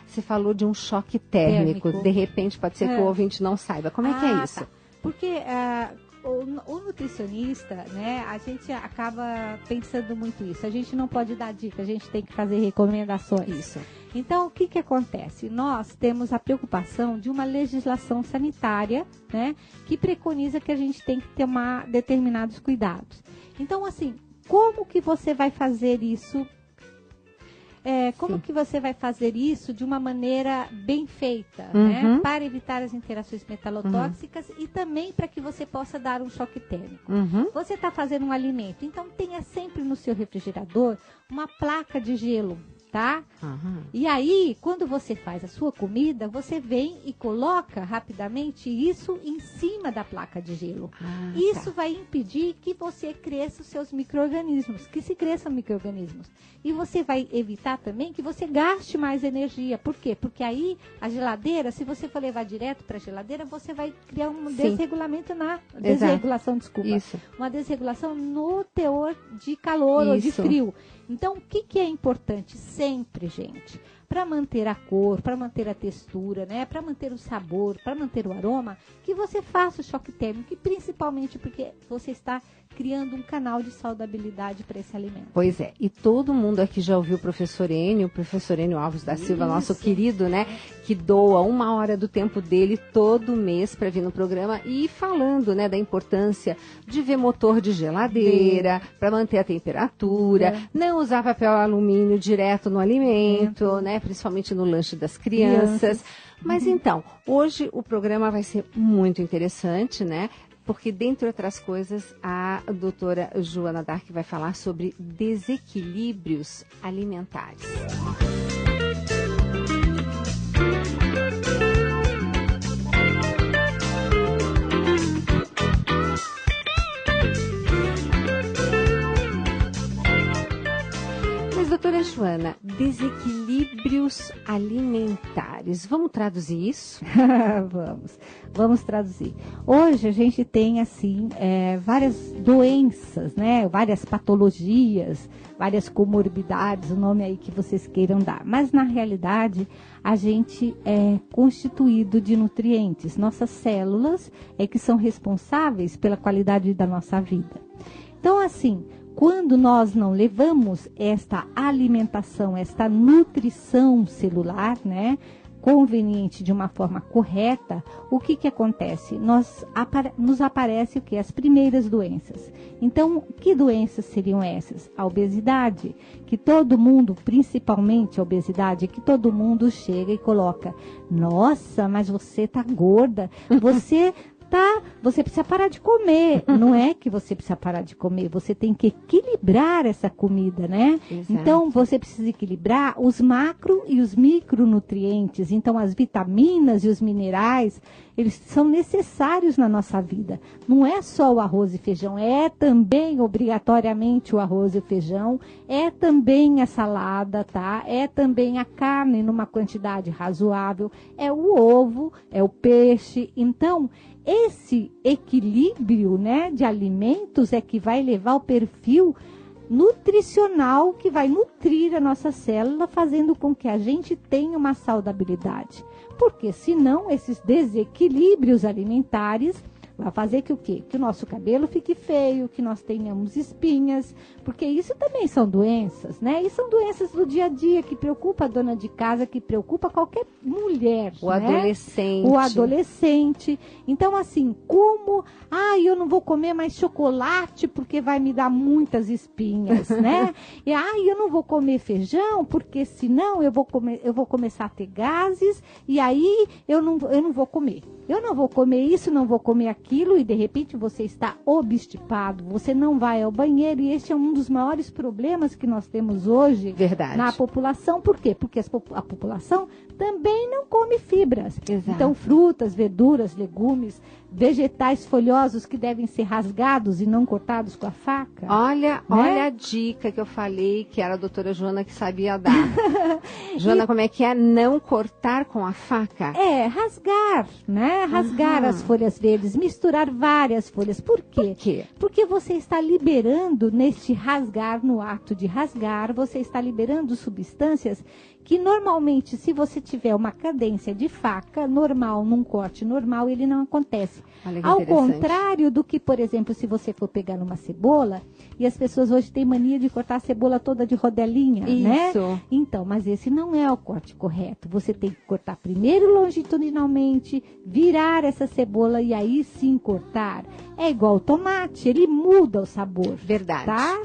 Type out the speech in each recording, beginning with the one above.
você falou de um choque térmico. De repente, pode ser que o ouvinte não saiba. Como é que é isso? Tá. Porque o nutricionista, né, a gente acaba pensando muito isso. A gente não pode dar dica, a gente tem que fazer recomendações. Isso. Então, o que acontece? Nós temos a preocupação de uma legislação sanitária, né, que preconiza que a gente tem que tomar determinados cuidados. Então, assim, como que você vai fazer isso? Como que você vai fazer isso de uma maneira bem feita, né? Para evitar as interações metalotóxicas e também para que você possa dar um choque térmico. Você está fazendo um alimento, então tenha sempre no seu refrigerador uma placa de gelo, tá? E aí, quando você faz a sua comida, você vem e coloca rapidamente isso em cima da placa de gelo. Isso vai impedir que você cresça os seus micro-organismos, que se cresçam micro-organismos. E você vai evitar também que você gaste mais energia. Por quê? Porque aí a geladeira, se você for levar direto para a geladeira, você vai criar um desregulamento desregulação, desculpa. Isso. Uma desregulação no teor de calor ou de frio. Então, o que é importante sempre, gente? Para manter a cor, para manter a textura, né? Para manter o sabor, para manter o aroma, que você faça o choque térmico, e principalmente porque você está criando um canal de saudabilidade para esse alimento. Pois é, e todo mundo aqui já ouviu o professor Enio Alves da Silva, nosso querido, né, que doa 1 hora do tempo dele todo mês para vir no programa e falando, né, da importância de ver motor de geladeira, para manter a temperatura, não usar papel alumínio direto no alimento, né, principalmente no lanche das crianças. Mas então, hoje o programa vai ser muito interessante, né? Porque, dentre outras coisas, a doutora Joana Dark vai falar sobre desequilíbrios alimentares. Mas, doutora Joana, desequilíbrios alimentares, vamos traduzir isso? Vamos traduzir. Hoje a gente tem, assim, várias doenças, né? Várias patologias, várias comorbidades, o nome aí que vocês queiram dar. Mas, na realidade, a gente é constituído de nutrientes. Nossas células é que são responsáveis pela qualidade da nossa vida. Então, assim, quando nós não levamos esta alimentação, esta nutrição celular, né, conveniente de uma forma correta, o que acontece? Nos aparece o que? As primeiras doenças. Então, que doenças seriam essas? A obesidade, que todo mundo, principalmente a obesidade, que todo mundo chega e coloca: nossa, mas você tá gorda, você precisa parar de comer. Não é que você precisa parar de comer, você tem que equilibrar essa comida, né? Exato. Então, você precisa equilibrar os macro e os micronutrientes. Então, as vitaminas e os minerais, eles são necessários na nossa vida. Não é só o arroz e feijão, é também obrigatoriamente o arroz e o feijão, é também a salada, tá? É também a carne numa quantidade razoável, é o ovo, é o peixe. Então, esse equilíbrio, né, de alimentos é que vai levar ao perfil nutricional que vai nutrir a nossa célula, fazendo com que a gente tenha uma saudabilidade. Porque senão esses desequilíbrios alimentares vai fazer que o quê? Que o nosso cabelo fique feio, que nós tenhamos espinhas, porque isso também são doenças, né? E são doenças do dia a dia que preocupa a dona de casa, que preocupa qualquer mulher, o adolescente. O adolescente. Então, assim, como... eu não vou comer mais chocolate porque vai me dar muitas espinhas, né? E, eu não vou comer feijão porque senão eu vou começar a ter gases e aí eu não vou comer. Eu não vou comer isso, não vou comer aquilo, e de repente você está obstipado, você não vai ao banheiro, e este é um dos maiores problemas que nós temos hoje na população. Por quê? Porque a população também não come fibras. Exato. Então, frutas, verduras, legumes, vegetais folhosos que devem ser rasgados e não cortados com a faca. Olha a dica que eu falei, que era a doutora Joana que sabia dar. Joana, como é que é? Não cortar com a faca? Rasgar, né? Rasgar as folhas verdes, misturar várias folhas. Por quê? Por quê? Porque você está liberando, neste rasgar, no ato de rasgar, você está liberando substâncias que normalmente, se você tiver uma cadência de faca normal, num corte normal, ele não acontece. Ao contrário do que, por exemplo, se você for pegar uma cebola, e as pessoas hoje têm mania de cortar a cebola toda de rodelinha, né? Então, mas esse não é o corte correto. Você tem que cortar primeiro longitudinalmente, virar essa cebola e aí sim cortar. É igual o tomate, ele muda o sabor. Verdade. Tá?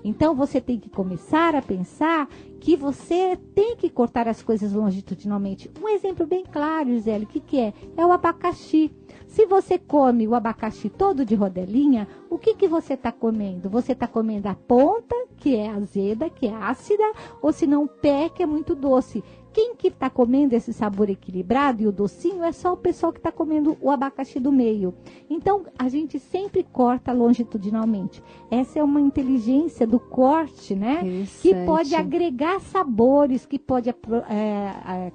Então, você tem que começar a pensar que você tem que cortar as coisas longitudinalmente. Um exemplo bem claro, Gisele, o que é? É o abacaxi. Se você come o abacaxi todo de rodelinha, o que você está comendo? Você está comendo a ponta, que é azeda, que é ácida, ou se não o pé, que é muito doce. Quem que está comendo esse sabor equilibrado e o docinho é só o pessoal que está comendo o abacaxi do meio. Então, a gente sempre corta longitudinalmente. Essa é uma inteligência do corte, né? Que pode agregar sabores, que pode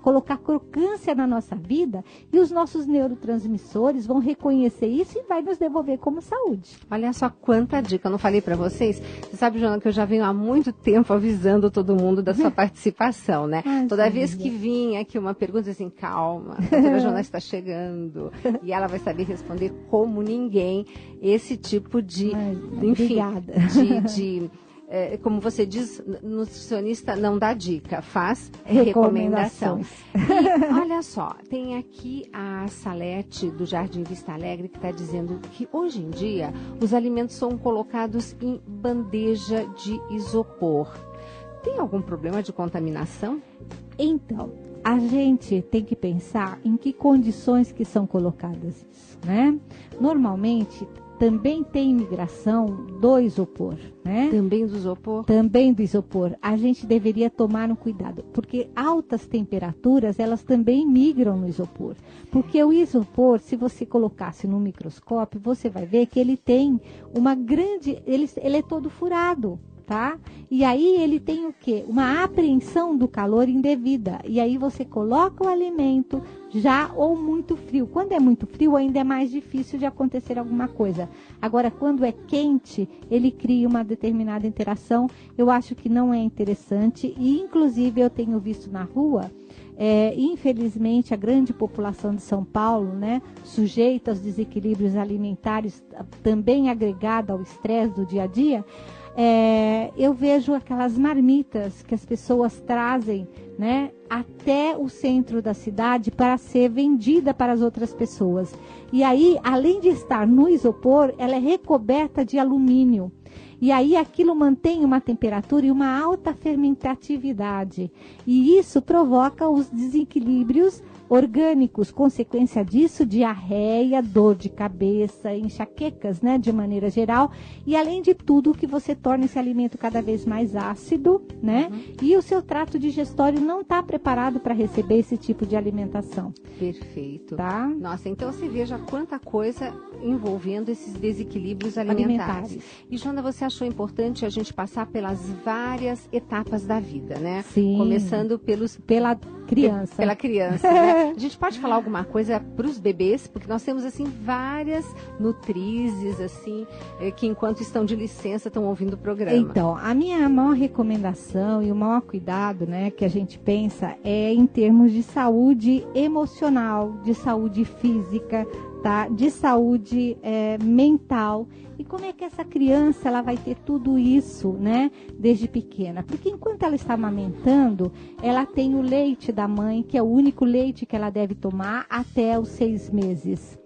colocar crocância na nossa vida e os nossos neurotransmissores vão reconhecer isso e vai nos devolver como saúde. Olha só quanta dica, eu não falei para vocês? Você sabe, Joana, que eu já venho há muito tempo avisando todo mundo da sua participação, né? Toda vez que vinha aqui uma pergunta assim, calma, a doutora Joana está chegando e ela vai saber responder como ninguém esse tipo de, enfim, como você diz, nutricionista não dá dica, faz recomendação. E olha só, tem aqui a Salete do Jardim Vista Alegre que está dizendo que hoje em dia os alimentos são colocados em bandeja de isopor. Tem algum problema de contaminação? Então, a gente tem que pensar em que condições que são colocadas isso, né? Normalmente, também tem migração do isopor, né? Também do isopor? Também do isopor. A gente deveria tomar um cuidado, porque altas temperaturas, elas também migram no isopor. Porque o isopor, se você colocasse no microscópio, você vai ver que ele tem uma grande... Ele é todo furado. Tá? E aí ele tem o quê? Uma apreensão do calor indevida. E aí você coloca o alimento já ou muito frio. Quando é muito frio, ainda é mais difícil de acontecer alguma coisa. Agora, quando é quente, ele cria uma determinada interação. Eu acho que não é interessante. E, inclusive, eu tenho visto na rua... infelizmente, a grande população de São Paulo, né, sujeita aos desequilíbrios alimentares, também agregada ao estresse do dia a dia, eu vejo aquelas marmitas que as pessoas trazem, né, até o centro da cidade para ser vendida para as outras pessoas. E aí, além de estar no isopor, ela é recoberta de alumínio. E aí aquilo mantém uma temperatura e uma alta fermentatividade. E isso provoca os desequilíbrios orgânicos. Consequência disso, diarreia, dor de cabeça, enxaquecas, né, de maneira geral. E além de tudo, que você torna esse alimento cada vez mais ácido, né? E o seu trato digestório não está preparado para receber esse tipo de alimentação. Perfeito. Tá? Nossa, então você veja quanta coisa envolvendo esses desequilíbrios alimentares. E, Joana, você achou importante a gente passar pelas várias etapas da vida, né? Sim. Começando pela criança. Pela criança, né? A gente pode falar alguma coisa para os bebês, porque nós temos, assim, várias nutrizes, assim, que enquanto estão de licença estão ouvindo o programa. Então, a minha maior recomendação e o maior cuidado, né, que a gente pensa é em termos de saúde emocional, de saúde física, tá? De saúde mental. E como é que essa criança ela vai ter tudo isso, né, desde pequena? Porque enquanto ela está amamentando, ela tem o leite da mãe, que é o único leite que ela deve tomar até os 6 meses.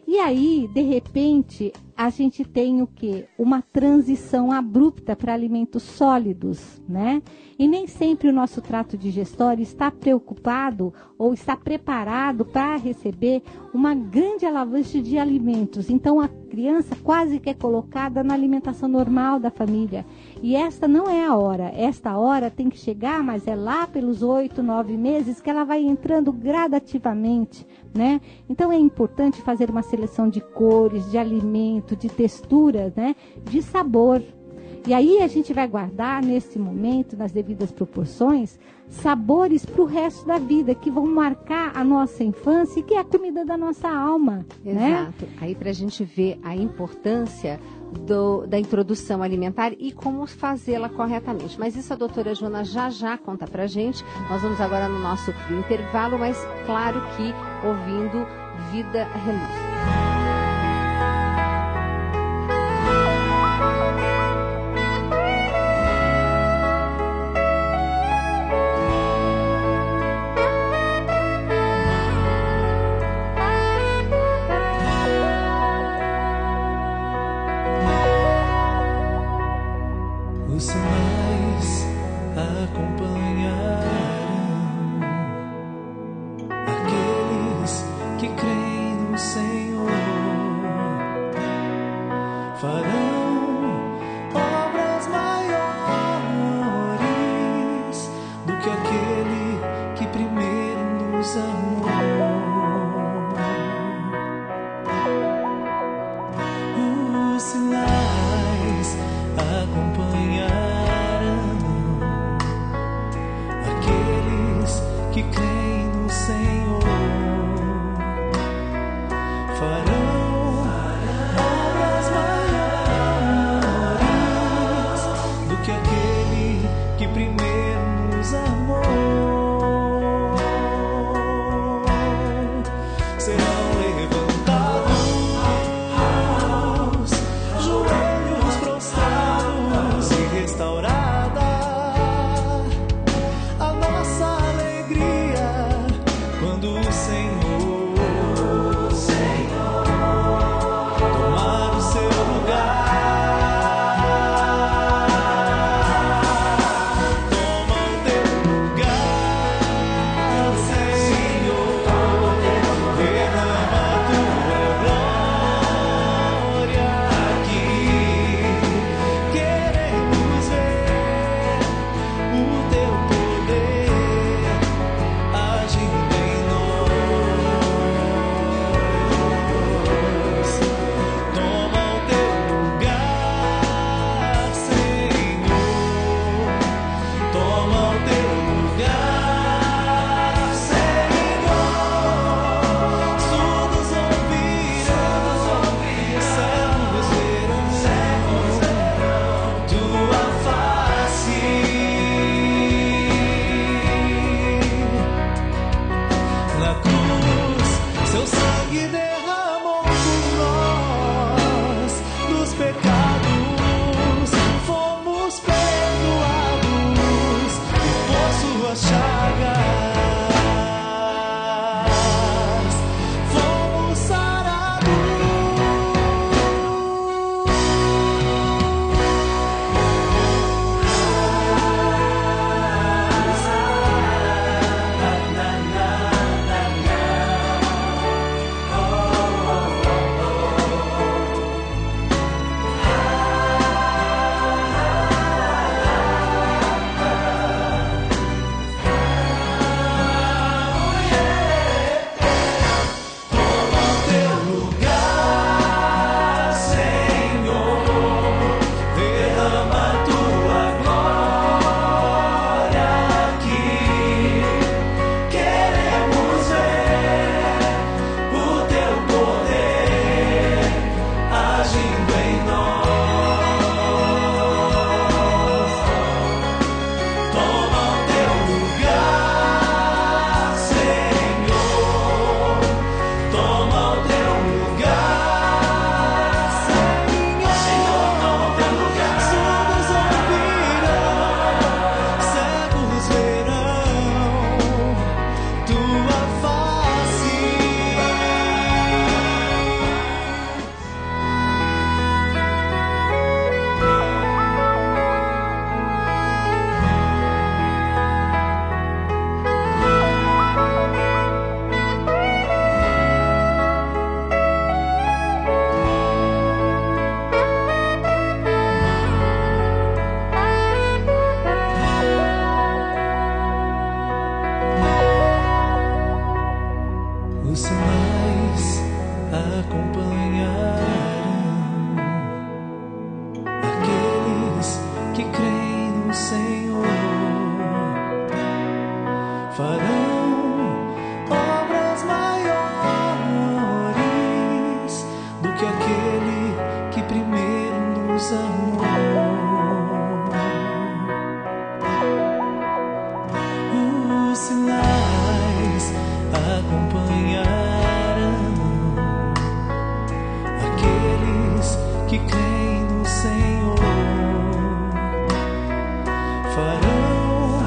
E aí, de repente, a gente tem o quê? Uma transição abrupta para alimentos sólidos, né? E nem sempre o nosso trato digestório está preocupado ou está preparado para receber uma grande avalanche de alimentos. Então, a criança quase que é colocada na alimentação normal da família. E esta não é a hora. Esta hora tem que chegar, mas é lá pelos 8, 9 meses que ela vai entrando gradativamente, né? Então, é importante fazer uma seleção de cores, de alimento, de textura, né? De sabor. E aí a gente vai guardar nesse momento, nas devidas proporções, sabores para o resto da vida, que vão marcar a nossa infância e que é a comida da nossa alma. Exato. Né? Aí para a gente ver a importância da introdução alimentar e como fazê-la corretamente. Mas isso a doutora Joana já conta pra gente. Nós vamos agora no nosso intervalo, mas claro que ouvindo Vida Reluz. Os sinais acompanharão aqueles que creem no Senhor, farão obras maiores do que aquele que primeiro nos amou. Os sinais acompanharão aqueles que creem no Senhor, farão obras maiores do que aquele que primeiro nos amou. Serão levantados joelhos prostrados e restaurada a nossa alegria quando o Senhor tomar o seu lugar. Toma o teu lugar, Senhor, derrama a tua glória aqui. Queremos ver o teu poder agindo em nós. Toma o teu lugar, Senhor. Toma o teu lugar, Senhor. Surdos ouvirão, cegos verão tua face. Na cruz, seu sangue derramou por nós. Dos pecados fomos perdoados e por suas chagas fomos sarados. acompanharão aqueles que creem no Senhor. Farão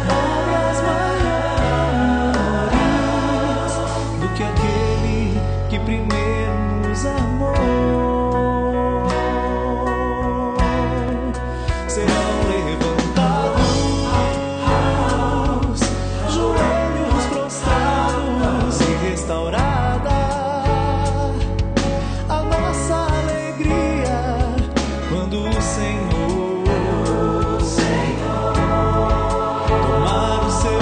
obras maiores do que aquele que primeiro nos amou. Serão levantados joelhos prostrados e restaurada a nossa alegria quando o Senhor tomar o seu lugar.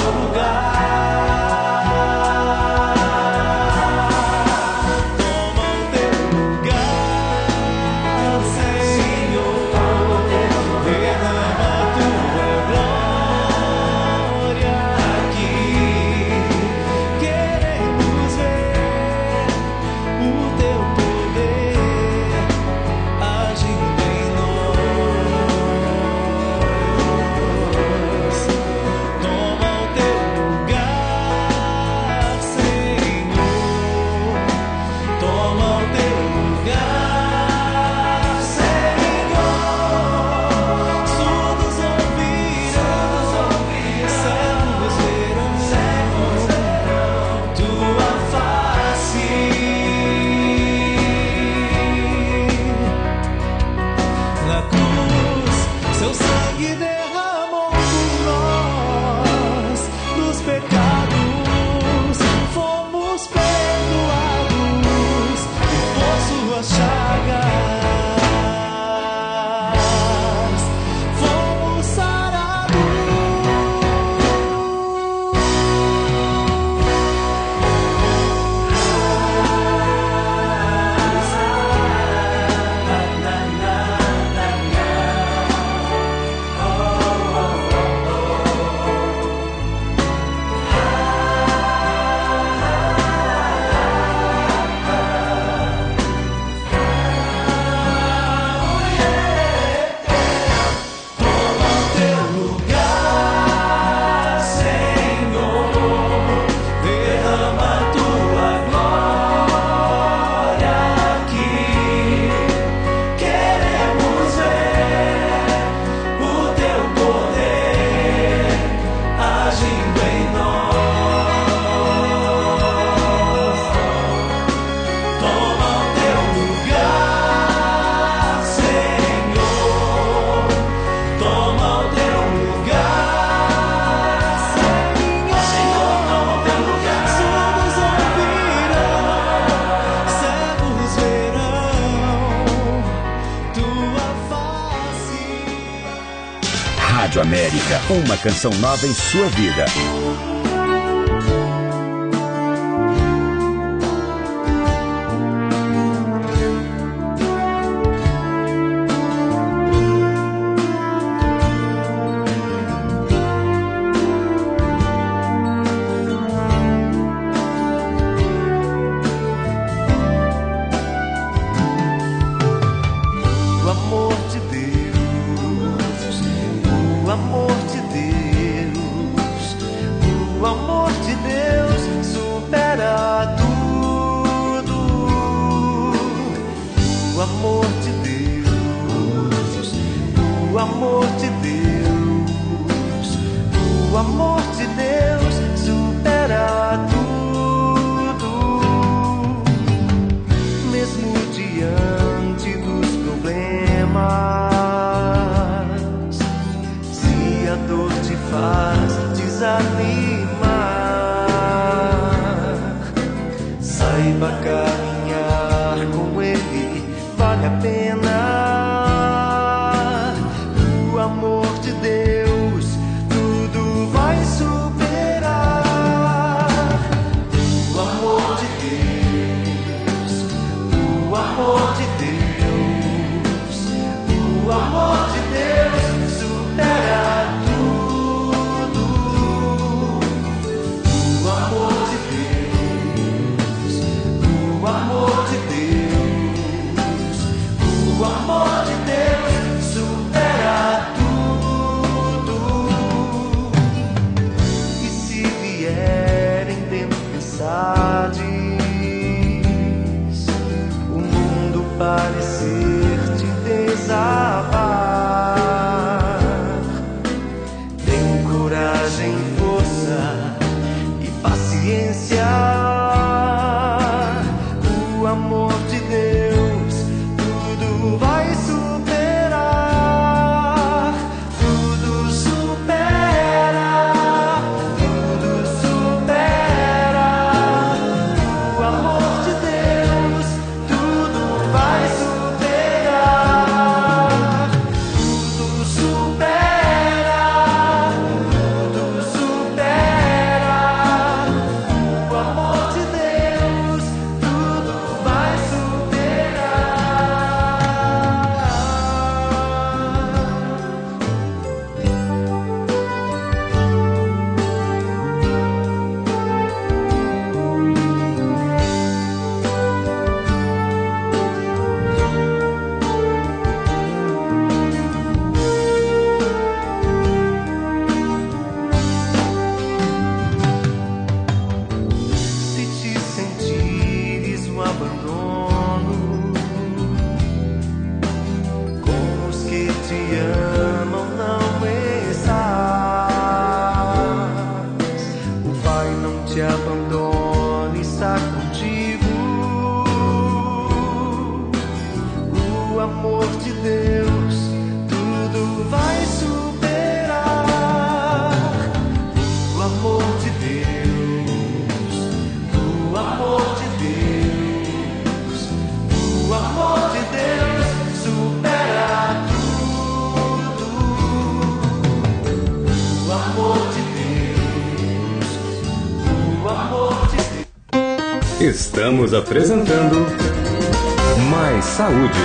Toma o teu lugar, Senhor. Derrama a tua glória aqui. Queremos ver o teu poder agindo em nós. Toma o teu lugar, Senhor. Toma o teu lugar, Senhor. Surdos ouvirão, cegos verão tua face. Na cruz, seu sangue derramou por nós. Dos pecados fomos perdoados e por suas chagas fomos sarados. Toma o teu lugar, Senhor. Derrama a tua glória aqui. Queremos ver o teu poder agindo em nós. Toma o teu lugar, Senhor. Toma o teu lugar, Senhor. Toma o teu lugar. Surdos ouvirão, cegos verão tua face. Rádio América, uma canção nova em sua vida. O amor de Deus, o amor de Deus, o amor de Deus supera tudo. O amor de Deus, o amor de Deus, o amor de Deus supera tudo. Mesmo diante dos problemas, se a dor te faz desanimar, saiba caminhar com Ele, vale a pena. O amor de Deus tudo vai superar. O amor de Deus, o amor de Deus, o amor de Deus supera tudo. O amor de Deus, o amor de Deus, o amor paciência, o amor de Deus tudo vai superar, tudo supera, tudo supera, o amor de Deus tudo vai superar, tudo supera, tudo supera, o amor de Deus tudo vai Se te sentires um abandono com os que te amam, não estás. O Pai não te abandona e está contigo. O amor de Deus tudo vai superar. O amor de Deus, o amor de Deus, o amor de Deus supera tudo. O amor de Deus, o amor de Deus. Estamos apresentando Mais Saúde.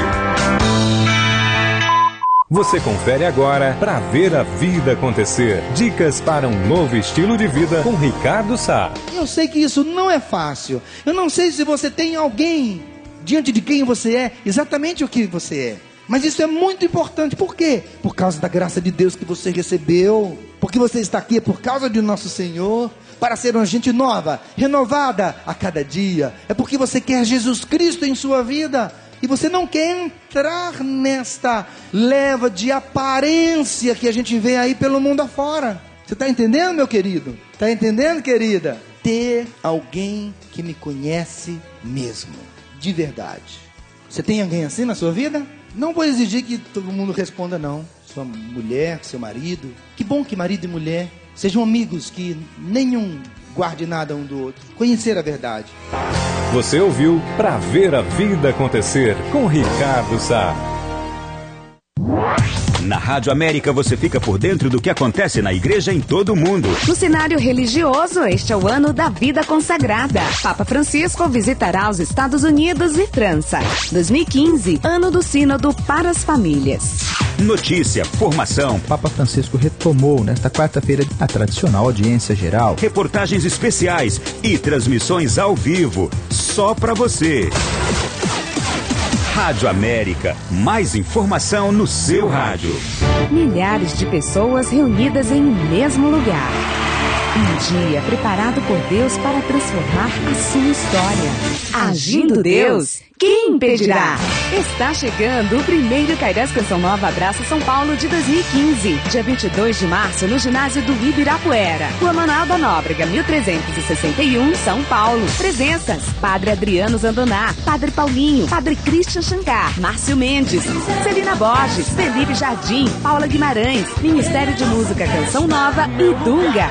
Você confere agora Pra Ver a Vida Acontecer. Dicas para um novo estilo de vida com Ricardo Sá. Eu sei que isso não é fácil. Eu não sei se você tem alguém diante de quem você é, exatamente o que você é. Mas isso é muito importante. Por quê? Por causa da graça de Deus que você recebeu. Porque você está aqui por causa de nosso Senhor, para ser uma gente nova, renovada a cada dia. É porque você quer Jesus Cristo em sua vida. E você não quer entrar nesta leva de aparência que a gente vê aí pelo mundo afora. Você está entendendo, meu querido? Está entendendo, querida? Ter alguém que me conhece mesmo, de verdade. Você tem alguém assim na sua vida? Não vou exigir que todo mundo responda não. Sua mulher, seu marido. Que bom que marido e mulher sejam amigos, que nenhum guarde nada um do outro. Conhecer a verdade. Você ouviu Pra Ver a Vida Acontecer com Ricardo Sá. Na Rádio América você fica por dentro do que acontece na igreja em todo o mundo. No cenário religioso, este é o ano da vida consagrada. Papa Francisco visitará os Estados Unidos e França. 2015, ano do Sínodo para as Famílias. Notícia, formação. Papa Francisco retomou nesta quarta-feira a tradicional audiência geral. Reportagens especiais e transmissões ao vivo. Só pra você. Rádio América. Mais informação no seu rádio. Milhares de pessoas reunidas em um mesmo lugar. Um dia preparado por Deus para transformar a sua história. Agindo Deus, quem impedirá? Está chegando o primeiro Cairás Canção Nova Abraça São Paulo de 2015. Dia 22 de março, no ginásio do Ibirapuera. Rua Manuel da Nóbrega, 1361, São Paulo. Presenças: Padre Adriano Zandoná, Padre Paulinho, Padre Christian Shankar, Márcio Mendes, Celina Borges, Felipe Jardim, Paula Guimarães, Ministério de Música Canção Nova e Dunga.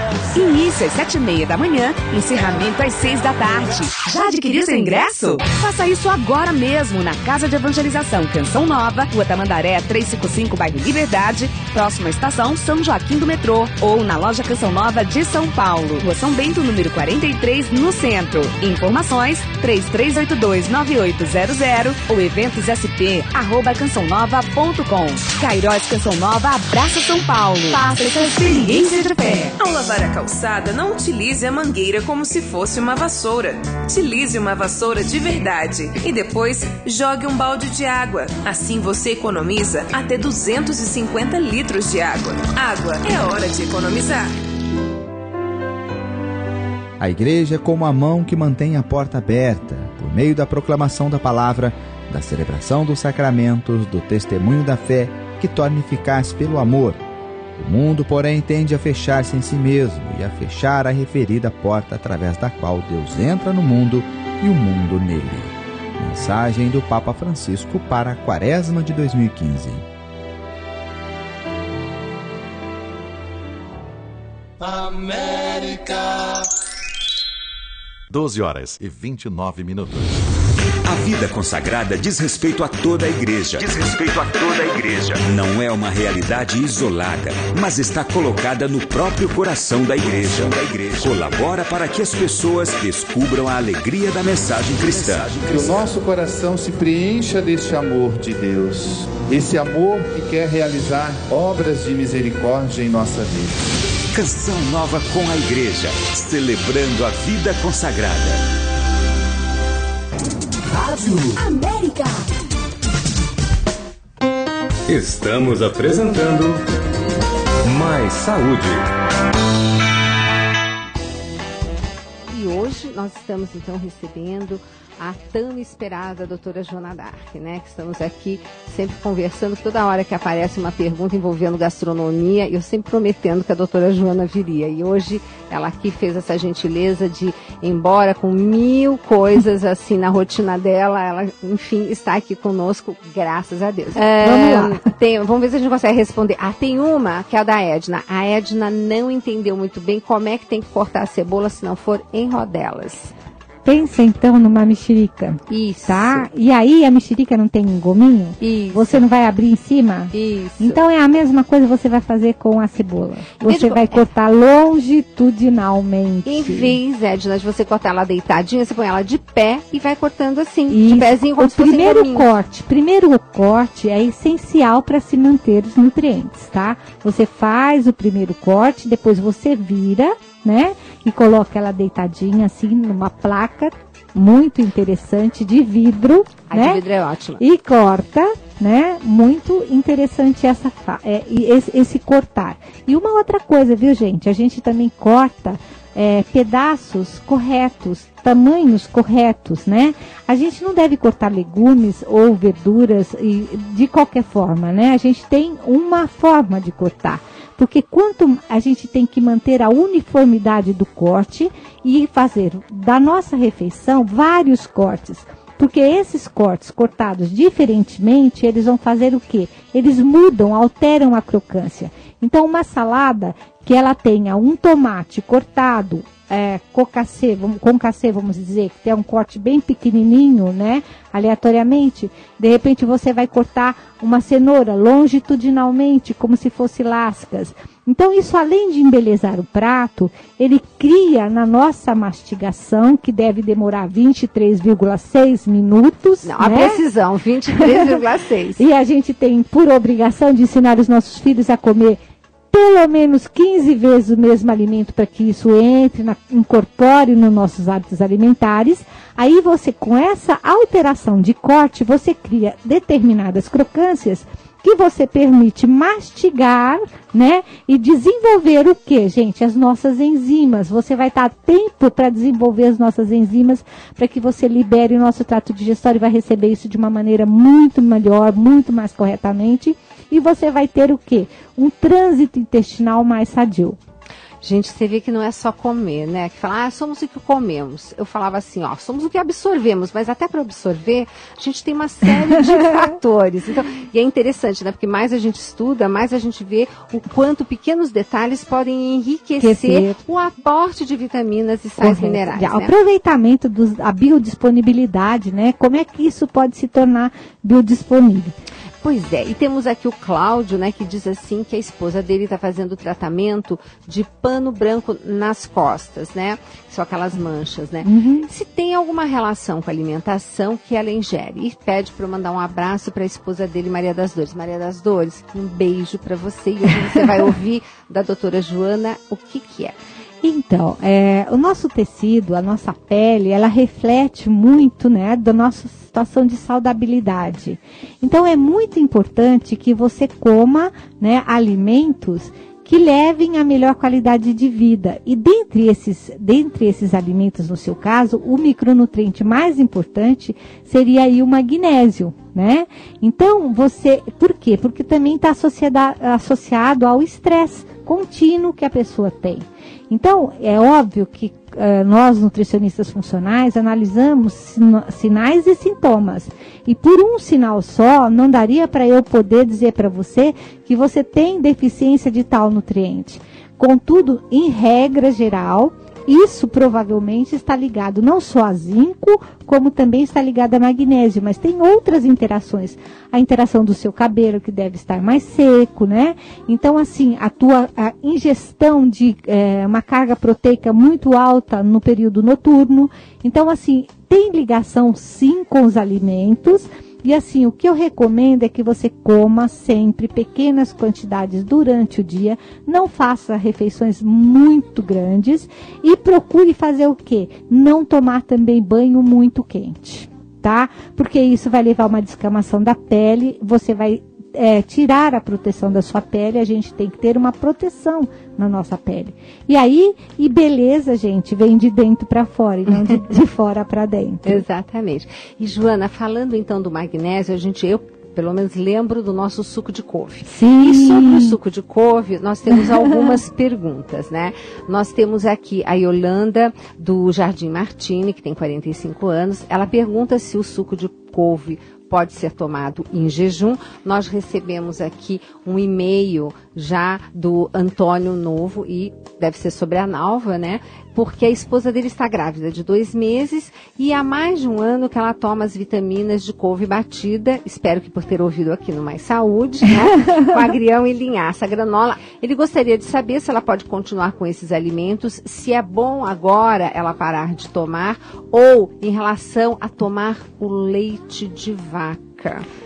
Início às 7h30 da manhã, encerramento às 6 da tarde. Já adquiriu seu ingresso? Faça isso agora mesmo na Casa de Evangelização Canção Nova, Rua Tamandaré 355, bairro Liberdade, próxima à estação São Joaquim do Metrô, ou na Loja Canção Nova de São Paulo, Rua São Bento, número 43, no centro. Informações 33829800 ou eventossp@cançãonova.com. Cairós Canção Nova abraça São Paulo. Faça essa experiência de fé. Ao lavar a calçada, não utilize a mangueira como se fosse uma vassoura. Utilize uma vassoura de verdade e depois jogue um balde de água. Assim você economiza até 250 litros de água. Água, é hora de economizar. A igreja é como a mão que mantém a porta aberta, por meio da proclamação da palavra, da celebração dos sacramentos, do testemunho da fé, que torna eficaz pelo amor. O mundo, porém, tende a fechar-se em si mesmo e a fechar a referida porta através da qual Deus entra no mundo e o mundo nele. Mensagem do Papa Francisco para a Quaresma de 2015. América. 12h29. A vida consagrada diz respeito a toda a igreja. Não é uma realidade isolada, mas está colocada no próprio coração da igreja. Colabora para que as pessoas descubram a alegria da mensagem cristã. Que o nosso coração se preencha deste amor de Deus. Esse amor que quer realizar obras de misericórdia em nossa vida. Canção nova com a igreja, celebrando a vida consagrada. Rádio América. Estamos apresentando Mais Saúde. E hoje nós estamos então recebendo a tão esperada doutora Joana Dark, né? Que estamos aqui sempre conversando, toda hora que aparece uma pergunta envolvendo gastronomia, eu sempre prometendo que a doutora Joana viria. E hoje ela aqui fez essa gentileza de, embora com 1000 coisas assim na rotina dela, ela, enfim, está aqui conosco, graças a Deus. Vamos lá. Vamos ver se a gente consegue responder. Tem uma que é a da Edna. A Edna não entendeu muito bem como é que tem que cortar a cebola se não for em rodelas. Pensa então numa mexerica. Isso. Tá? E aí a mexerica não tem um gominho? Isso. Você não vai abrir em cima? Isso. Então é a mesma coisa que você vai fazer com a cebola. Você vai cortar longitudinalmente. Em vez, Edna, de você cortar ela deitadinha, você põe ela de pé e vai cortando assim, Isso. de pezinho, como o se fosse primeiro corte é essencial para se manter os nutrientes, tá? Você faz o primeiro corte, depois você vira, né? E coloca ela deitadinha assim numa placa muito interessante de vidro, né? De vidro é ótima. E corta, né? Muito interessante esse cortar. E uma outra coisa, viu, gente? A gente também corta pedaços corretos, tamanhos corretos, né? A gente não deve cortar legumes ou verduras de qualquer forma, né? A gente tem uma forma de cortar. Porque quanto a gente tem que manter a uniformidade do corte e fazer da nossa refeição vários cortes. Porque esses cortes cortados diferentemente, eles vão fazer o quê? Eles mudam, alteram a crocância. Então uma salada que ela tenha um tomate cortado, concassê, vamos dizer, que tem um corte bem pequenininho, né, aleatoriamente, de repente você vai cortar uma cenoura longitudinalmente, como se fosse lascas. Então isso, além de embelezar o prato, ele cria na nossa mastigação, que deve demorar 23,6 minutos. Não, a precisão, 23,6. E a gente tem por obrigação de ensinar os nossos filhos a comer pelo menos 15 vezes o mesmo alimento para que isso incorpore nos nossos hábitos alimentares. Aí você, com essa alteração de corte, você cria determinadas crocâncias que você permite mastigar, né? E desenvolver o quê, gente? As nossas enzimas. Você vai estar a tempo para desenvolver as nossas enzimas para que você libere o nosso trato digestório e vai receber isso de uma maneira muito melhor, muito mais corretamente. E você vai ter o quê? Um trânsito intestinal mais sadio. Gente, você vê que não é só comer, né? Que fala, somos o que comemos. Eu falava assim, somos o que absorvemos, mas até para absorver, a gente tem uma série de fatores. Então, e é interessante, né? Porque mais a gente estuda, mais a gente vê o quanto pequenos detalhes podem enriquecer o aporte de vitaminas e sais minerais. O aproveitamento da biodisponibilidade, né? Como é que isso pode se tornar biodisponível? Pois é, e temos aqui o Cláudio, né, que diz assim que a esposa dele está fazendo tratamento de pano branco nas costas, né? São aquelas manchas, né? Uhum. Se tem alguma relação com a alimentação que ela ingere. E pede para eu mandar um abraço para a esposa dele, Maria das Dores. Maria das Dores, um beijo para você. E hoje você vai ouvir da doutora Joana o que é. Então, o nosso tecido, a nossa pele, ela reflete muito, né, da nossa situação de saudabilidade. Então, é muito importante que você coma, né, alimentos que levem a melhor qualidade de vida. E dentre esses alimentos, no seu caso, o micronutriente mais importante seria aí o magnésio, né? Então, por quê? Porque também está associado ao estresse contínuo que a pessoa tem. Então, é óbvio que nós, nutricionistas funcionais, analisamos sinais e sintomas. E por um sinal só, não daria para eu poder dizer para você que você tem deficiência de tal nutriente. Contudo, em regra geral, isso provavelmente está ligado não só a zinco, como também está ligado a magnésio, mas tem outras interações. A interação do seu cabelo, que deve estar mais seco, né? Então, assim, a ingestão de uma carga proteica muito alta no período noturno. Então, assim, tem ligação sim com os alimentos. E assim, o que eu recomendo é que você coma sempre pequenas quantidades durante o dia, não faça refeições muito grandes e procure fazer o quê? Não tomar também banho muito quente, tá? Porque isso vai levar a uma descamação da pele, você vai tirar a proteção da sua pele, a gente tem que ter uma proteção na nossa pele. E aí, beleza, gente, vem de dentro para fora e não de fora para dentro. Exatamente. E Joana, falando então do magnésio, eu pelo menos lembro do nosso suco de couve. Sim. E sobre o suco de couve, nós temos algumas perguntas, né? Nós temos aqui a Yolanda, do Jardim Martini, que tem 45 anos. Ela pergunta se o suco de couve pode ser tomado em jejum. Nós recebemos aqui um e-mail já do Antônio Novo, e deve ser sobre a Nalva, né? Porque a esposa dele está grávida de 2 meses e há mais de um ano que ela toma as vitaminas de couve batida, espero que por ter ouvido aqui no Mais Saúde, né? Com agrião e linhaça, granola. Ele gostaria de saber se ela pode continuar com esses alimentos, se é bom agora ela parar de tomar, ou em relação a tomar o leite de vaca.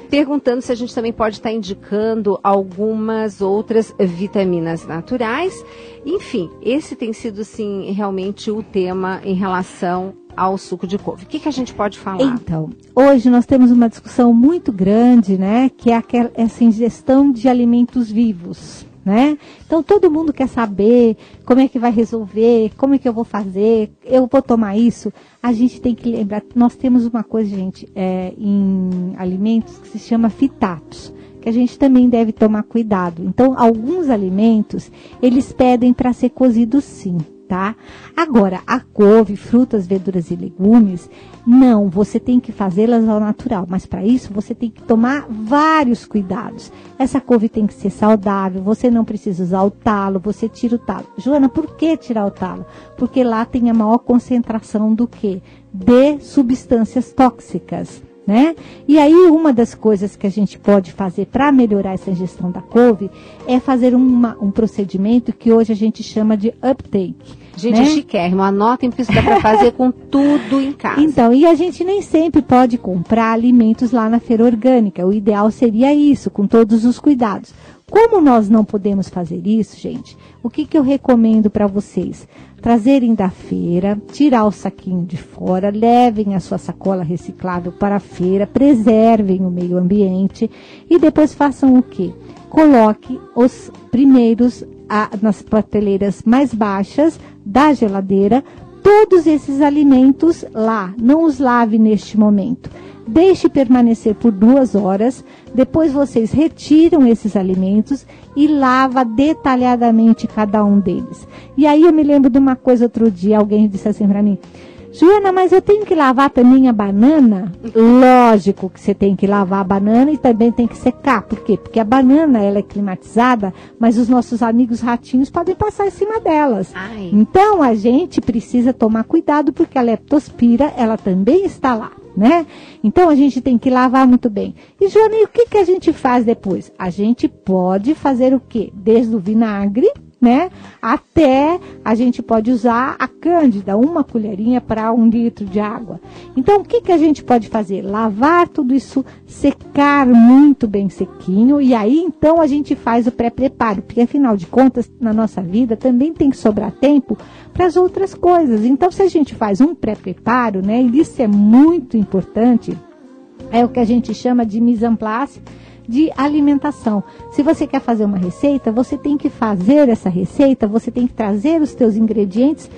Perguntando se a gente também pode estar indicando algumas outras vitaminas naturais. Enfim, esse tem sido, sim, realmente o tema em relação ao suco de couve. O que a gente pode falar? Então, hoje nós temos uma discussão muito grande, né? Que é essa ingestão de alimentos vivos, né? Então, todo mundo quer saber como é que vai resolver, como é que eu vou fazer, eu vou tomar isso. A gente tem que lembrar, nós temos uma coisa, gente, em alimentos que se chama fitatos, que a gente também deve tomar cuidado. Então, alguns alimentos, eles pedem para ser cozidos sim, tá? Agora, a couve, frutas, verduras e legumes, não, você tem que fazê-las ao natural, mas para isso você tem que tomar vários cuidados. Essa couve tem que ser saudável, você não precisa usar o talo, você tira o talo. Joana, por que tirar o talo? Porque lá tem a maior concentração do quê? De substâncias tóxicas, né? E aí uma das coisas que a gente pode fazer para melhorar essa ingestão da couve é fazer um procedimento que hoje a gente chama de uptake. Gente, né? Chiquérrimo, anotem porque isso dá para fazer com tudo em casa. Então, e a gente nem sempre pode comprar alimentos lá na feira orgânica. O ideal seria isso, com todos os cuidados. Como nós não podemos fazer isso, gente, o que eu recomendo para vocês? Trazerem da feira, tirar o saquinho de fora, levem a sua sacola reciclável para a feira, preservem o meio ambiente e depois façam o quê? Coloque os primeiros nas prateleiras mais baixas da geladeira, todos esses alimentos lá, não os lave neste momento. Deixe permanecer por 2 horas, depois vocês retiram esses alimentos e lava detalhadamente cada um deles. E aí eu me lembro de uma coisa outro dia, alguém disse assim para mim, Joana, mas eu tenho que lavar também a banana? Lógico que você tem que lavar a banana e também tem que secar. Por quê? Porque a banana ela é climatizada, mas os nossos amigos ratinhos podem passar em cima delas. Ai. Então a gente precisa tomar cuidado porque a leptospira ela também está lá, né? Então a gente tem que lavar muito bem. E Joana, e o que a gente faz depois? A gente pode fazer o quê? Desde o vinagre, né? Até a gente pode usar a cândida, 1 colherinha para 1 litro de água. Então, o que a gente pode fazer? Lavar tudo isso, secar muito bem sequinho e aí então a gente faz o pré-preparo, porque afinal de contas, na nossa vida também tem que sobrar tempo para as outras coisas. Então, se a gente faz um pré-preparo, né? E isso é muito importante, é o que a gente chama de mise en place de alimentação. Se você quer fazer uma receita, você tem que fazer essa receita, você tem que trazer os teus ingredientes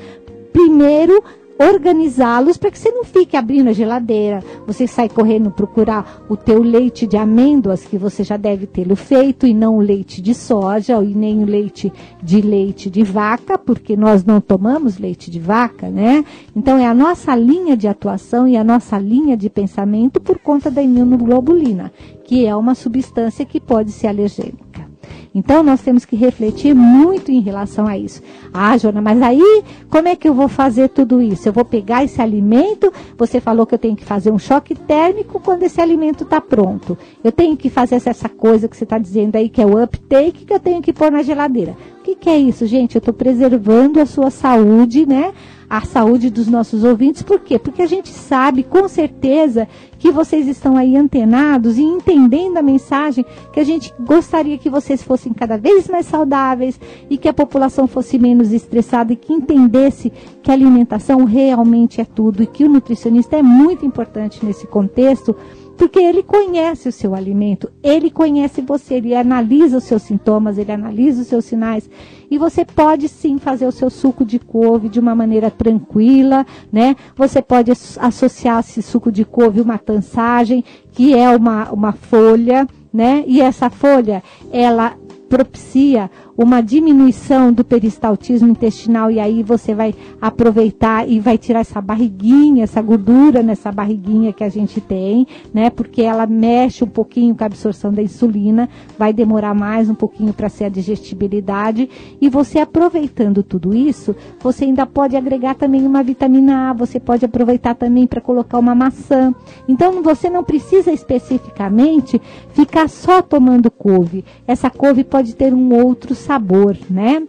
primeiro organizá-los para que você não fique abrindo a geladeira, você sai correndo procurar o teu leite de amêndoas, que você já deve tê-lo feito, e não o leite de soja, e nem o leite de vaca, porque nós não tomamos leite de vaca, né? Então é a nossa linha de atuação e a nossa linha de pensamento por conta da imunoglobulina, que é uma substância que pode ser alergênica. Então, nós temos que refletir muito em relação a isso. Ah, Joana, mas aí, como é que eu vou fazer tudo isso? Eu vou pegar esse alimento, você falou que eu tenho que fazer um choque térmico quando esse alimento está pronto. Eu tenho que fazer essa coisa que você está dizendo aí, que é o uptake, que eu tenho que pôr na geladeira. O que é isso, gente? Eu estou preservando a sua saúde, né? A saúde dos nossos ouvintes. Por quê? Porque a gente sabe com certeza que vocês estão aí antenados e entendendo a mensagem, que a gente gostaria que vocês fossem cada vez mais saudáveis e que a população fosse menos estressada e que entendesse que a alimentação realmente é tudo e que o nutricionista é muito importante nesse contexto, porque ele conhece o seu alimento, ele conhece você, ele analisa os seus sintomas, ele analisa os seus sinais. E você pode sim fazer o seu suco de couve de uma maneira tranquila, né? Você pode associar esse suco de couve a uma tansagem, que é uma folha, né? E essa folha, ela propicia uma diminuição do peristaltismo intestinal, e aí você vai aproveitar e vai tirar essa barriguinha, essa gordura nessa barriguinha que a gente tem, né? Porque ela mexe um pouquinho com a absorção da insulina, vai demorar mais um pouquinho para ser a digestibilidade, e você aproveitando tudo isso, você ainda pode agregar também uma vitamina A, você pode aproveitar também para colocar uma maçã. Então você não precisa especificamente ficar só tomando couve. Essa couve pode ter um outro sabor, né?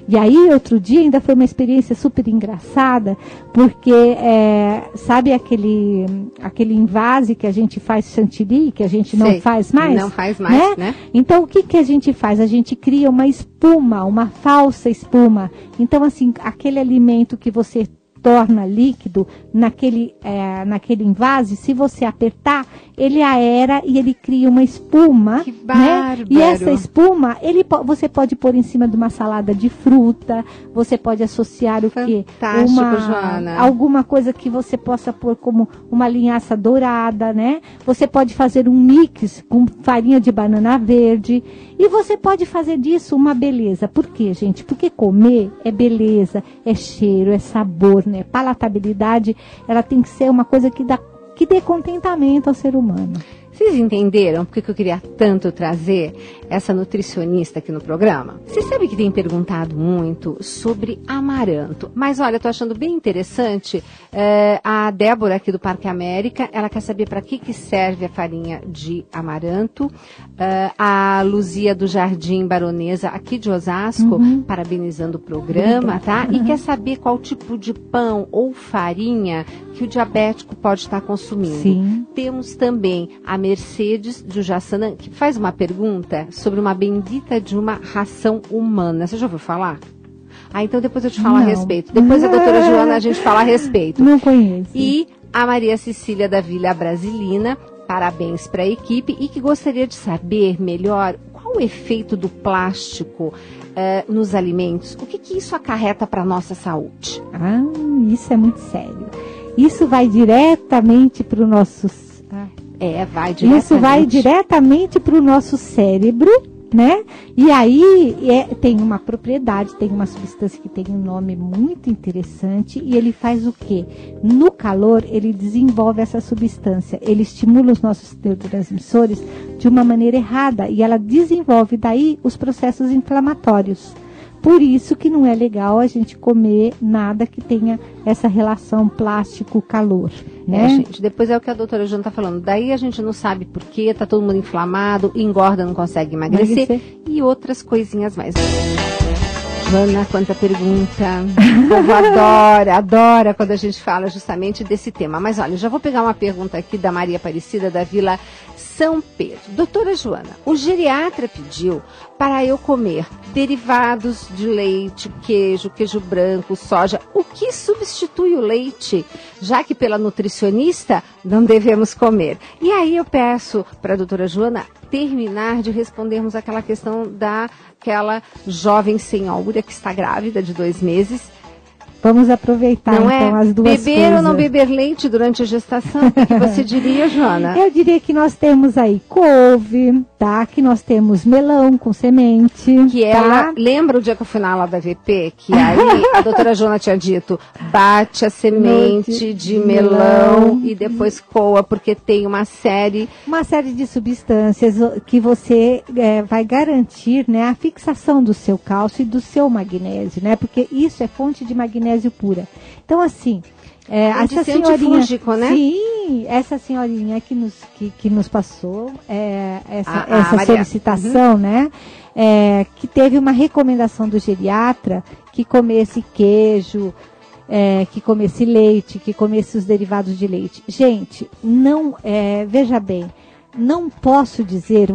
E aí, outro dia, ainda foi uma experiência super engraçada, porque, sabe aquele invase que a gente faz chantilly, que a gente não faz mais? Não faz mais, né? Então, o que a gente faz? A gente cria uma espuma, uma falsa espuma. Então, assim, aquele alimento que você torna líquido naquele invase, se você apertar, ele aera e ele cria uma espuma, que bárbaro, né? E essa espuma, você pode pôr em cima de uma salada de fruta, você pode associar o quê? Joana. Alguma coisa que você possa pôr como uma linhaça dourada, né? Você pode fazer um mix com farinha de banana verde, e você pode fazer disso uma beleza. Por quê, gente? Porque comer é beleza, é cheiro, é sabor, né? Palatabilidade, ela tem que ser uma coisa que dê contentamento ao ser humano. Vocês entenderam por que eu queria tanto trazer essa nutricionista aqui no programa? Você sabe que tem perguntado muito sobre amaranto. Mas olha, eu tô achando bem interessante. A Débora aqui do Parque América, ela quer saber para que serve a farinha de amaranto. A Luzia do Jardim Baronesa, aqui de Osasco, parabenizando o programa, tá? E quer saber qual tipo de pão ou farinha que o diabético pode estar consumindo. Sim. Temos também a Mercedes do Jaçanã, que faz uma pergunta sobre uma bendita de uma ração humana. Você já ouviu falar? Então depois eu te falo a respeito. Depois a doutora Joana, a gente fala a respeito. Não conheço. E a Maria Cecília da Vila Brasilina, parabéns para a equipe, e que gostaria de saber melhor qual o efeito do plástico nos alimentos. O que isso acarreta para a nossa saúde? Isso é muito sério. Isso vai diretamente para o nosso... Isso vai diretamente para o nosso cérebro, né? E aí tem uma propriedade, tem uma substância que tem um nome muito interessante, e ele faz o quê? No calor, ele desenvolve essa substância, ele estimula os nossos neurotransmissores de uma maneira errada, e ela desenvolve daí os processos inflamatórios. Por isso que não é legal a gente comer nada que tenha essa relação plástico-calor, né? Gente, depois é o que a doutora Joana está falando. Daí a gente não sabe por quê, tá todo mundo inflamado, engorda, não consegue emagrecer e outras coisinhas mais. Joana, quanta pergunta. O povo adora quando a gente fala justamente desse tema. Mas olha, já vou pegar uma pergunta aqui da Maria Aparecida, da Vila São Pedro. Doutora Joana, o geriatra pediu para eu comer derivados de leite, queijo branco, soja. O que substitui o leite? Já que pela nutricionista não devemos comer. E aí eu peço para a doutora Joana terminar de respondermos aquela questão daquela jovem senhora que está grávida de 2 meses. Vamos aproveitar, Não então, é? as duas Beber coisas. ou não beber leite durante a gestação? O que você diria, Joana? Eu diria que nós temos aí couve, tá? Que nós temos melão com semente. Que tá? ela, lembra o dia que eu fui na aula da VP? Que aí a doutora Joana tinha dito, bate a semente de melão e depois coa, porque tem uma série de substâncias que você vai garantir, né, a fixação do seu cálcio e do seu magnésio, né? Porque isso é fonte de magnésio pura. Então, assim, essa senhorinha, né? Sim, essa senhorinha que nos passou essa solicitação, né? Que teve uma recomendação do geriatra que comesse queijo, que comesse leite, que comesse os derivados de leite. Gente, não, veja bem, não posso dizer,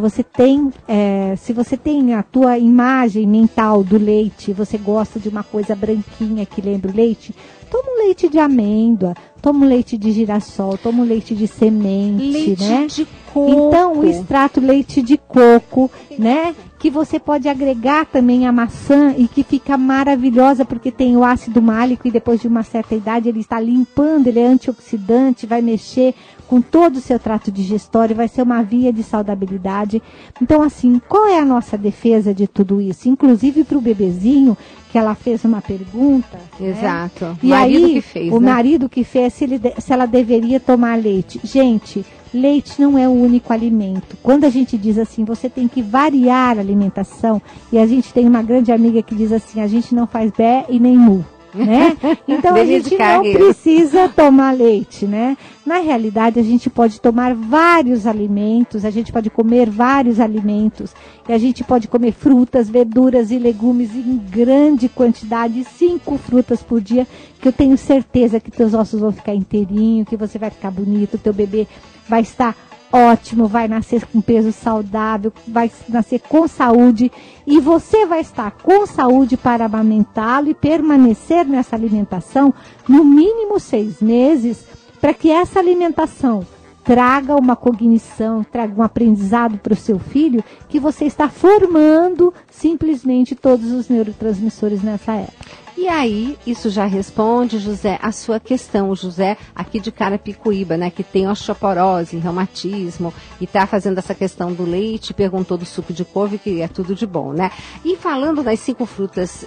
se você tem a tua imagem mental do leite, você gosta de uma coisa branquinha que lembra o leite, toma um leite de amêndoa, toma um leite de girassol, toma um leite de semente, leite, né? De coco. Então, o extrato leite de coco, né? Que você pode agregar também a maçã e que fica maravilhosa porque tem o ácido málico e depois de uma certa idade ele está limpando, ele é antioxidante, vai mexer com todo o seu trato digestório, vai ser uma via de saudabilidade. Então, assim, qual é a nossa defesa de tudo isso? Inclusive para o bebezinho, que ela fez uma pergunta. Exato. Né? E marido aí, que fez, o né? marido que fez, se ela deveria tomar leite. Gente, leite não é o único alimento. Quando a gente diz assim, você tem que variar a alimentação, e a gente tem uma grande amiga que diz assim, a gente não faz bé e nem mu. Né? Então a gente não precisa tomar leite, né? Na realidade a gente pode tomar vários alimentos, a gente pode comer vários alimentos, e a gente pode comer frutas, verduras e legumes em grande quantidade, 5 frutas por dia, que eu tenho certeza que teus ossos vão ficar inteirinho, que você vai ficar bonito, teu bebê vai estar ótimo, vai nascer com peso saudável, vai nascer com saúde e você vai estar com saúde para amamentá-lo e permanecer nessa alimentação no mínimo 6 meses, para que essa alimentação traga uma cognição, traga um aprendizado para o seu filho, que você está formando simplesmente todos os neurotransmissores nessa época. E aí, isso já responde, José, a sua questão. O José, aqui de Carapicuíba, né, que tem osteoporose, reumatismo, e está fazendo essa questão do leite, perguntou do suco de couve, que é tudo de bom, né? E falando das 5 frutas,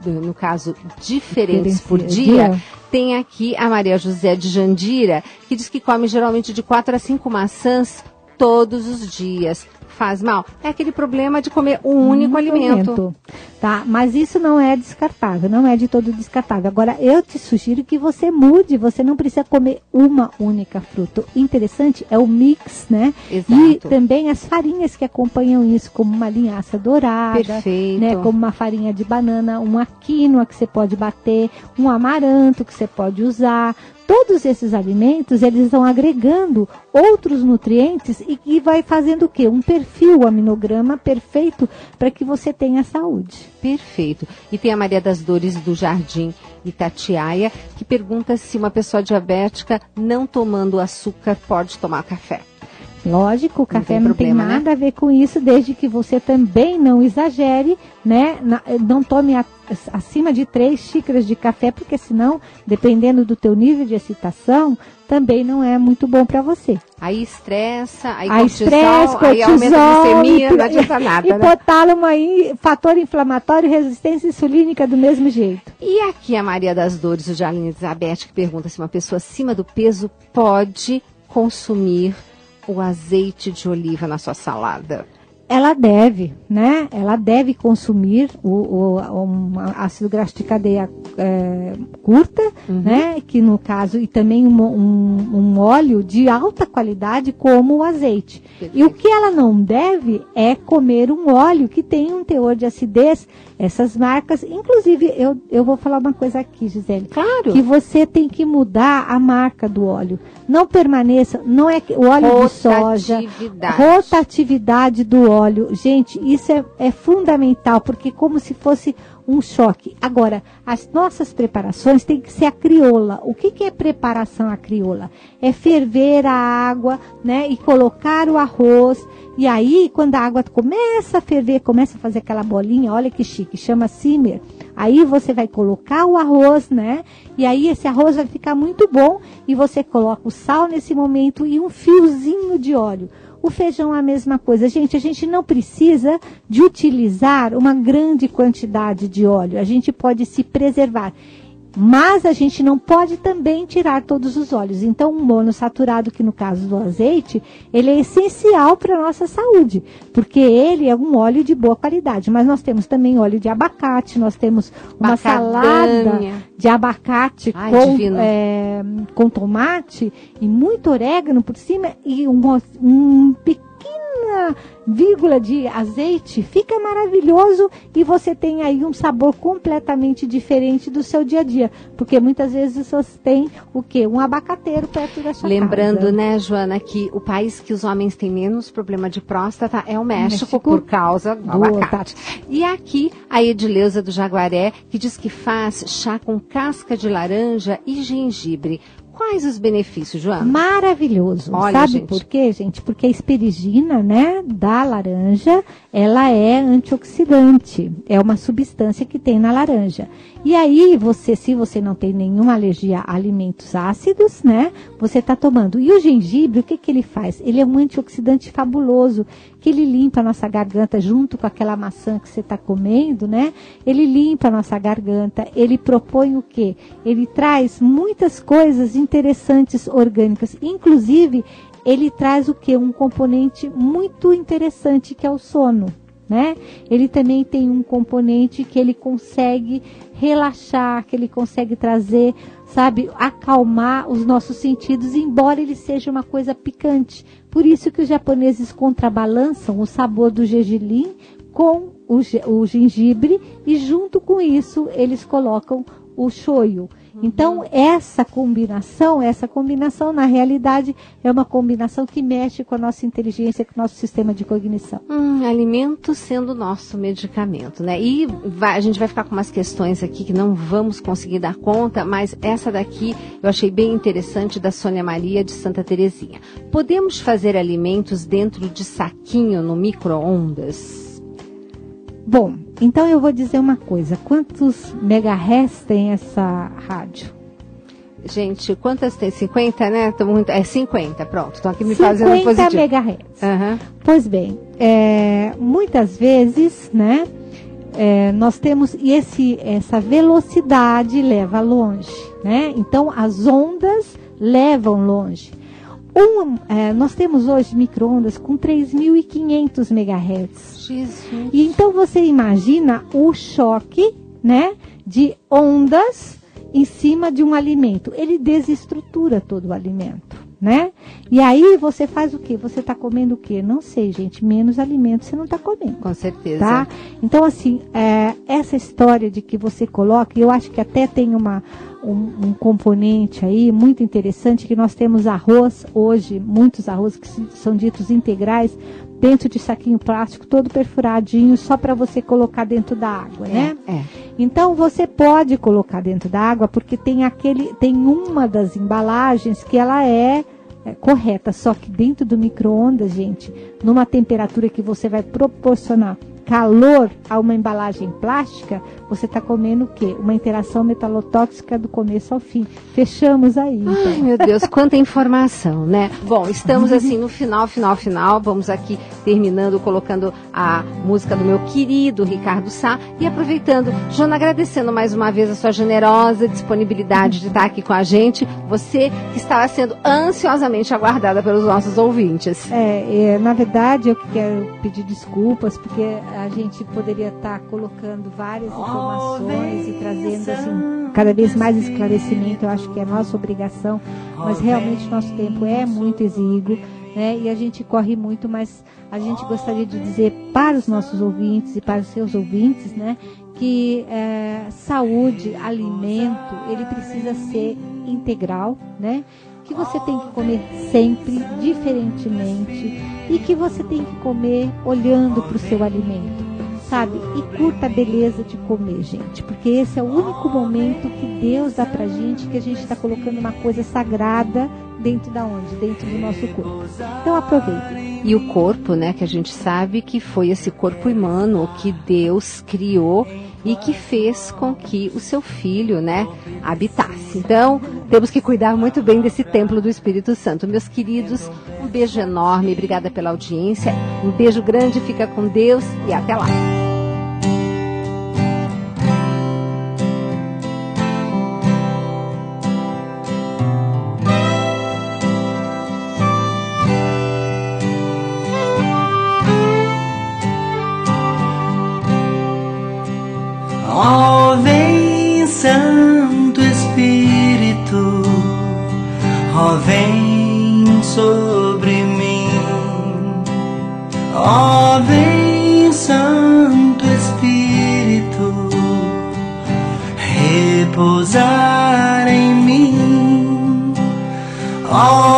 no caso, diferentes por dia, tem aqui a Maria José de Jandira, que diz que come geralmente de 4 a 5 maçãs todos os dias. Faz mal? É aquele problema de comer um único alimento. Tá? Mas isso não é descartável, não é de todo descartável. Agora, eu te sugiro que você mude, você não precisa comer uma única fruta. O interessante é o mix, né? Exato. E também as farinhas que acompanham isso, como uma linhaça dourada, perfeito, né? Como uma farinha de banana, uma quinoa que você pode bater, um amaranto que você pode usar. Todos esses alimentos, eles estão agregando outros nutrientes e que vai fazendo o quê? Um perfil, um aminograma perfeito para que você tenha saúde. Perfeito. E tem a Maria das Dores do Jardim Itatiaia, que pergunta se uma pessoa diabética não tomando açúcar pode tomar café. Lógico, o café não tem nada a ver com isso, desde que você também não exagere, né? Não tome acima de 3 xícaras de café, porque senão, dependendo do teu nível de excitação, também não é muito bom para você. Aí estressa, aí cortisol, aí aumenta a glicemia, não adianta nada, né? Hipotálamo aí, fator inflamatório, resistência insulínica do mesmo jeito. E aqui a Maria das Dores, o Jardim Elizabeth, que pergunta se uma pessoa acima do peso pode consumir o azeite de oliva na sua salada. Ela deve, né? Ela deve consumir um ácido graxo de cadeia curta, né? Que no caso, e também um óleo de alta qualidade como o azeite. Perfeito. E o que ela não deve é comer um óleo que tem um teor de acidez. Essas marcas, inclusive, eu vou falar uma coisa aqui, Gisele. Claro. Que você tem que mudar a marca do óleo. Não permaneça, não é o óleo de soja, rotatividade do óleo. Gente, isso é fundamental, porque como se fosse um choque. Agora, as nossas preparações têm que ser a crioula. O que é preparação à crioula? É ferver a água, né, e colocar o arroz. E aí, quando a água começa a ferver, começa a fazer aquela bolinha, olha que chique, chama simmer. Aí você vai colocar o arroz, né? E aí esse arroz vai ficar muito bom. E você coloca o sal nesse momento e um fiozinho de óleo. O feijão é a mesma coisa. Gente, a gente não precisa de utilizar uma grande quantidade de óleo. A gente pode se preservar. Mas a gente não pode também tirar todos os óleos. Então, um monossaturado, que no caso do azeite, ele é essencial para a nossa saúde, porque ele é um óleo de boa qualidade. Mas nós temos também óleo de abacate, nós temos uma salada de abacate com tomate e muito orégano por cima e um pequena vírgula de azeite, fica maravilhoso e você tem aí um sabor completamente diferente do seu dia a dia, porque muitas vezes você tem o quê? Um abacateiro perto da sua Lembrando, casa. né, Joana, que o país que os homens têm menos problema de próstata é o México por causa do abacate. E aqui a Edileuza do Jaguaré, que diz que faz chá com casca de laranja e gengibre. Quais os benefícios, Joana? Maravilhoso. Olha, sabe gente. por quê, gente? Porque a aspergina, né, da laranja, ela é antioxidante. É uma substância que tem na laranja. E aí, se você não tem nenhuma alergia a alimentos ácidos, né, você está tomando. E o gengibre, o que ele faz? Ele é um antioxidante fabuloso, que ele limpa a nossa garganta junto com aquela maçã que você está comendo, né? Ele limpa a nossa garganta, ele propõe o quê? Ele traz muitas coisas interessantes orgânicas, inclusive ele traz o quê? Um componente muito interessante que é o sono, né? Ele também tem um componente que ele consegue relaxar, que ele consegue trazer, sabe, acalmar os nossos sentidos, embora ele seja uma coisa picante. Por isso que os japoneses contrabalançam o sabor do gergelim com o gengibre e junto com isso eles colocam o shoyu. Então, essa combinação, na realidade, é uma combinação que mexe com a nossa inteligência, com o nosso sistema de cognição. Alimento sendo nosso medicamento, né? E a gente vai ficar com umas questões aqui que não vamos conseguir dar conta, mas essa daqui eu achei bem interessante, da Sônia Maria de Santa Terezinha. Podemos fazer alimentos dentro de saquinho no micro-ondas? Bom, então eu vou dizer uma coisa. Quantos megahertz tem essa rádio? Gente, quantas tem? 50, né? 50, pronto. Estão aqui me fazendo positivo. 50 megahertz. Uhum. Pois bem, muitas vezes, né, nós temos, e essa velocidade leva longe, né? Então, as ondas levam longe. Nós temos hoje micro-ondas com 3.500 MHz. Jesus. E então você imagina o choque, né, de ondas em cima de um alimento. Ele desestrutura todo o alimento, né? E aí você faz o quê? Você está comendo o quê? Não sei, gente. Menos alimento você não está comendo. Com certeza. Tá? Então, assim, essa história de que você coloca, eu acho que até tem um componente aí muito interessante, que nós temos arroz hoje, muitos arroz que são ditos integrais, dentro de saquinho plástico, todo perfuradinho, só para você colocar dentro da água, né? Então, você pode colocar dentro da água, porque tem uma das embalagens que ela é correta, só que dentro do micro-ondas, gente, numa temperatura que você vai proporcionar calor a uma embalagem plástica, você está comendo o quê? Uma interação metalotóxica do começo ao fim. Fechamos aí. Então. Ai, meu Deus, quanta informação, né? Bom, estamos assim no final. Vamos aqui terminando, colocando a música do meu querido Ricardo Sá e aproveitando, Joana, agradecendo mais uma vez a sua generosa disponibilidade de estar aqui com a gente. Você que estava sendo ansiosamente aguardada pelos nossos ouvintes. Na verdade, eu quero pedir desculpas, porque a gente poderia estar colocando várias informações e trazendo assim, cada vez mais esclarecimento. Eu acho que é nossa obrigação, mas realmente nosso tempo é muito exíguo, né? E a gente corre muito, mas a gente gostaria de dizer para os nossos ouvintes e para os seus ouvintes, né, que saúde, alimento, ele precisa ser integral, né? Que você tem que comer sempre, diferentemente, e que você tem que comer olhando para o seu alimento. sabe? E curta a beleza de comer, gente, porque esse é o único momento que Deus dá pra gente, que a gente está colocando uma coisa sagrada dentro da onde? Dentro do nosso corpo. Então aproveitem. E o corpo, né, que a gente sabe que foi esse corpo humano que Deus criou e que fez com que o seu filho, né, habitasse. Então, temos que cuidar muito bem desse templo do Espírito Santo. Meus queridos, um beijo enorme, obrigada pela audiência, um beijo grande, fica com Deus e até lá. Ó, vem Santo Espírito, ó, vem sobre mim. Ó, vem Santo Espírito, repousar em mim. Ó,